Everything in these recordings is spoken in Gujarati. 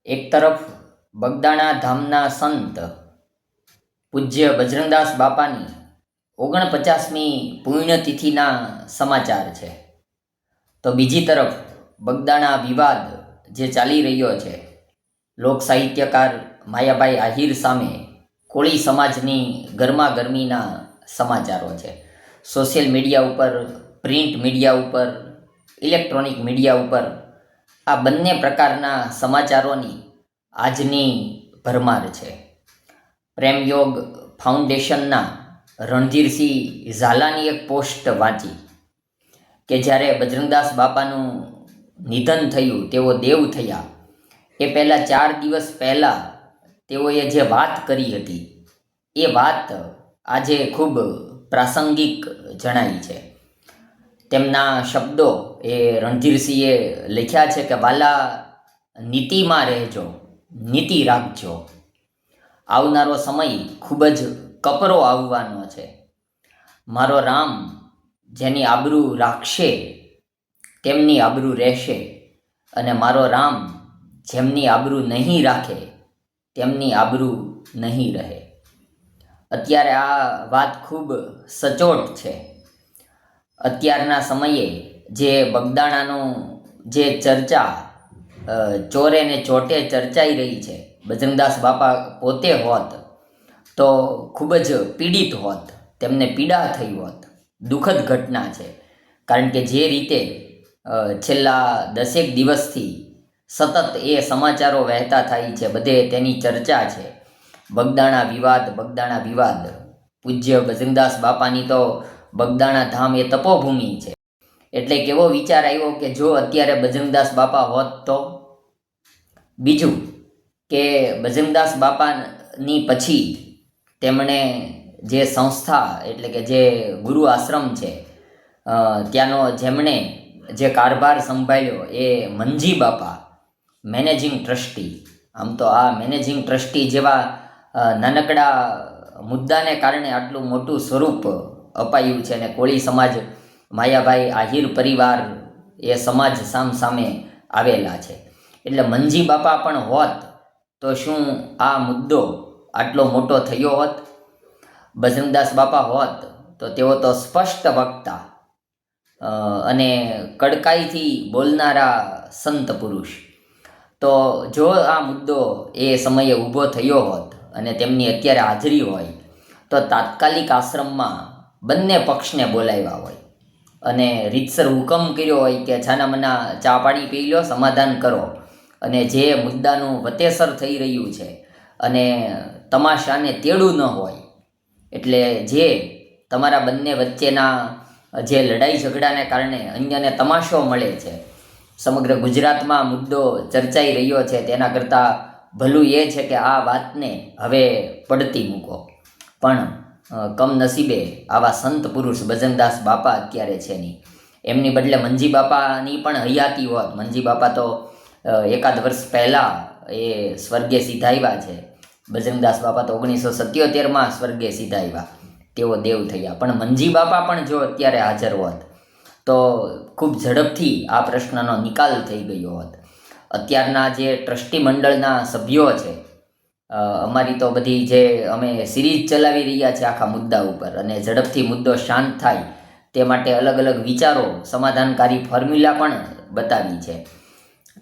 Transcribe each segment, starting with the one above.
એક તરફ બગદાણા ધામના સંત પૂજ્ય બજરંગદાસ બાપાની 49મી પુણ્યતિથિના સમાચાર છે, તો બીજી તરફ બગદાણા વિવાદ જે ચાલી રહ્યો છે, લોક સાહિત્યકાર માયાભાઈ આહિર સામે કોળી સમાજની ગરમાગરમીના સમાચારો છે. સોશિયલ મીડિયા ઉપર, પ્રિન્ટ મીડિયા ઉપર, ઇલેક્ટ્રોનિક મીડિયા ઉપર આ બંને પ્રકારના સમાચારોની આજની ભરમાર છે. પ્રેમયોગ ફાઉન્ડેશનના રણધીરસિંહ ઝાલાની એક પોસ્ટ વાંચી કે જ્યારે બજરંગદાસ બાપાનું નિધન થયું, તેઓ દેવ થયા એ પહેલાં 4 દિવસ પહેલાં તેઓએ જે વાત કરી હતી એ વાત આજે ખૂબ પ્રાસંગિક જણાઈ છે. તેમના શબ્દો એ રણધીરસિંહે લખ્યા છે કે વાલા, નીતિમાં રહેજો, નીતિ રાખજો. આવનારો સમય ખૂબ જ કપરો આવવાનો છે. મારો રામ જેની આબરૂ રાખશે તેમની આબરૂ રહેશે, અને મારો રામ જેમની આબરૂ નહીં રાખે તેમની આબરૂ નહીં રહે. અત્યારે આ વાત ખૂબ સચોટ છે. અત્યારના સમયે જે બગદાણાનું જે ચર્ચા ચોરે ને ચોટે ચર્ચાઈ રહી છે, બજરંગદાસ બાપા પોતે હોત તો ખૂબ જ પીડિત હોત, તેમને પીડા થઈ હોત. દુઃખદ ઘટના છે, કારણ કે જે રીતે છેલ્લા 10 દિવસથી સતત એ સમાચારો વહેતા થાય છે, બધે તેની ચર્ચા છે. બગદાણા વિવાદ. પૂજ્ય બજરંગદાસ બાપાની તો બગદાણા ધામ એ તપોભૂમિ છે, એટલે કેવો વિચાર આવ્યો કે જો અત્યારે બજરંગદાસ બાપા હોત તો. બીજું કે બજરંગદાસ બાપાની પછી તેમણે જે સંસ્થા એટલે કે જે ગુરુ આશ્રમ છે ત્યાંનો જેમણે જે કારભાર સંભાળ્યો એ મંજી બાપા મેનેજિંગ ટ્રસ્ટી. આમ તો આ મેનેજિંગ ટ્રસ્ટી જેવા નાનકડા મુદ્દાને કારણે આટલું મોટું સ્વરૂપ અપાયું છે, અને કોળી સમાજ, માયાભાઈ આહિર પરિવાર એ સમાજ સામે આવેલા છે. એટલે મંજી બાપા પણ હોત તો શું આ મુદ્દો આટલો મોટો થયો હોત? બજરંગદાસ બાપા હોત તો તેઓ તો સ્પષ્ટ વક્તા અને કડકાઈથી બોલનારા સંત પુરુષ. તો જો આ મુદ્દો એ સમયે ઊભો થયો હોત અને તેમની અત્યારે હાજરી હોય તો તાત્કાલિક આશ્રમમાં બંને પક્ષને બોલાવ્યા હોય અને રીતસર હુકમ કર્યો હોય કે છાનામના ચા પાણી પી લો, સમાધાન કરો, અને જે મુદ્દાનું વતેસર થઈ રહ્યું છે અને તમાશાને તેડું ન હોય, એટલે જે તમારા બંને વચ્ચેના જે લડાઈ ઝઘડાને કારણે અન્યને તમાશો મળે છે, સમગ્ર ગુજરાતમાં મુદ્દો ચર્ચાઈ રહ્યો છે, તેના કરતાં ભલું એ છે કે આ વાતને હવે પડતી મૂકો. પણ કમનસીબે આવા સંત પુરુષ બજરંગદાસ બાપા અત્યારે છે નહીં. એમની બદલે મંજી બાપાની પણ હયાતી હોત. મંજી બાપા તો એકાદ વર્ષ પહેલાં એ સ્વર્ગે સીધાવ્યા છે. બજરંગદાસ બાપા તો 1977માં સ્વર્ગે સીધાવ્યા, તેઓ દેવ થયા. પણ મંજી બાપા પણ જો અત્યારે હાજર હોત તો ખૂબ ઝડપથી આ પ્રશ્નનો નિકાલ થઈ ગયો હોત. અત્યારના જે ટ્રસ્ટી મંડળના સભ્યો છે, અમારી તો બધી જે અમે સિરીઝ ચલાવી રહ્યા છીએ આખા મુદ્દા ઉપર, અને ઝડપથી મુદ્દો શાંત થાય તે માટે અલગ અલગ વિચારો, સમાધાનકારી ફોર્મ્યુલા પણ બતાવી છે.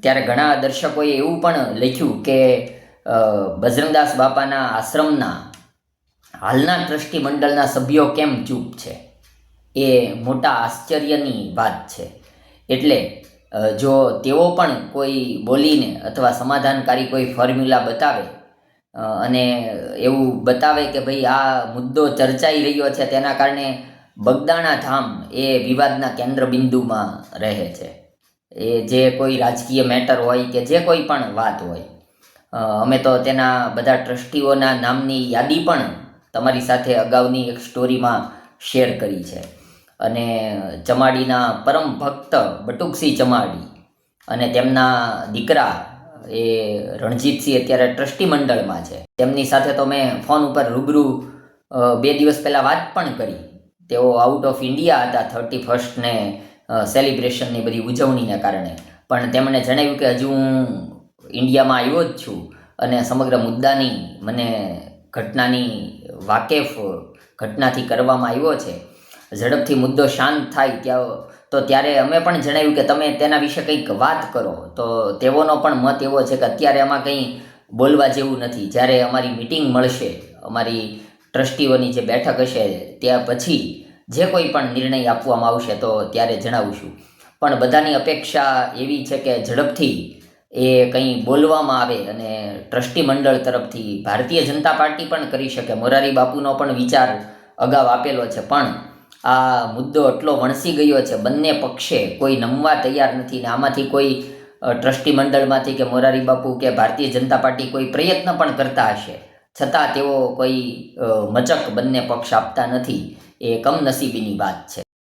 ત્યારે ઘણા દર્શકોએ એવું પણ લખ્યું કે બજરંગદાસ બાપાના આશ્રમના હાલના ટ્રસ્ટી મંડળના સભ્યો કેમ ચૂપ છે, એ મોટા આશ્ચર્યની વાત છે. એટલે જો તેઓ પણ કોઈ બોલીને અથવા સમાધાનકારી કોઈ ફોર્મ્યુલા બતાવે અને એવું બતાવે કે ભાઈ આ મુદ્દો ચર્ચાઈ રહ્યો છે, તેના કારણે બગદાણા ધામ એ વિવાદના કેન્દ્રબિંદુમાં રહે છે. એ જે કોઈ રાજકીય મેટર હોય કે જે કોઈ પણ વાત હોય, અમે તો તેના બધા ટ્રસ્ટીઓના નામની યાદી પણ તમારી સાથે અગાઉની એક સ્ટોરીમાં શેર કરી છે. અને ચમાડીના પરમ ભક્ત બટુકસિંહ ચમાડી અને તેમના દીકરા એ રણજીતસિંહ અત્યારે ટ્રસ્ટી મંડળમાં છે. તેમની સાથે તો મેં ફોન ઉપર રૂબરૂ 2 દિવસ પહેલાં વાત પણ કરી. તેઓ આઉટ ઓફ ઇન્ડિયા હતા 31st ને સેલિબ્રેશનની બધી ઉજવણીને કારણે, પણ તેમણે જણાવ્યું કે હજુ હું ઇન્ડિયામાં આવ્યો જ છું અને સમગ્ર મુદ્દાની મને ઘટનાની ઘટનાથી કરવામાં આવ્યો છે. ઝડપથી મુદ્દો શાંત થાય ત્યારે અમે પણ જણાવ્યું કે તમે તેના વિશે કંઈક વાત કરો. તો તેઓનો પણ મત એવો છે કે અત્યારે આમાં કંઈ બોલવા જેવું નથી. જ્યારે અમારી મિટિંગ મળશે, અમારી ટ્રસ્ટીઓની જે બેઠક હશે ત્યાં પછી જે કોઈ પણ નિર્ણય આપવામાં આવશે તો ત્યારે જણાવશું. પણ બધાની અપેક્ષા એવી છે કે ઝડપથી એ કંઈ બોલવામાં આવે અને ટ્રસ્ટી મંડળ તરફથી ભારતીય જનતા પાર્ટી પણ કરી શકે. મોરારી બાપુનો પણ વિચાર અગાઉ આપેલો છે, પણ આ મુદ્દો એટલો વણસી ગયો છે, બંને પક્ષે કોઈ નમવા તૈયાર નથી. ને આમાંથી કોઈ ટ્રસ્ટી મંડળમાંથી કે મોરારી બાપુ કે ભારતીય જનતા પાર્ટી કોઈ પ્રયત્ન પણ કરતા હશે, છતાં તેઓ કોઈ મચક બંને પક્ષ આપતા નથી. એ કમનસીબીની વાત છે.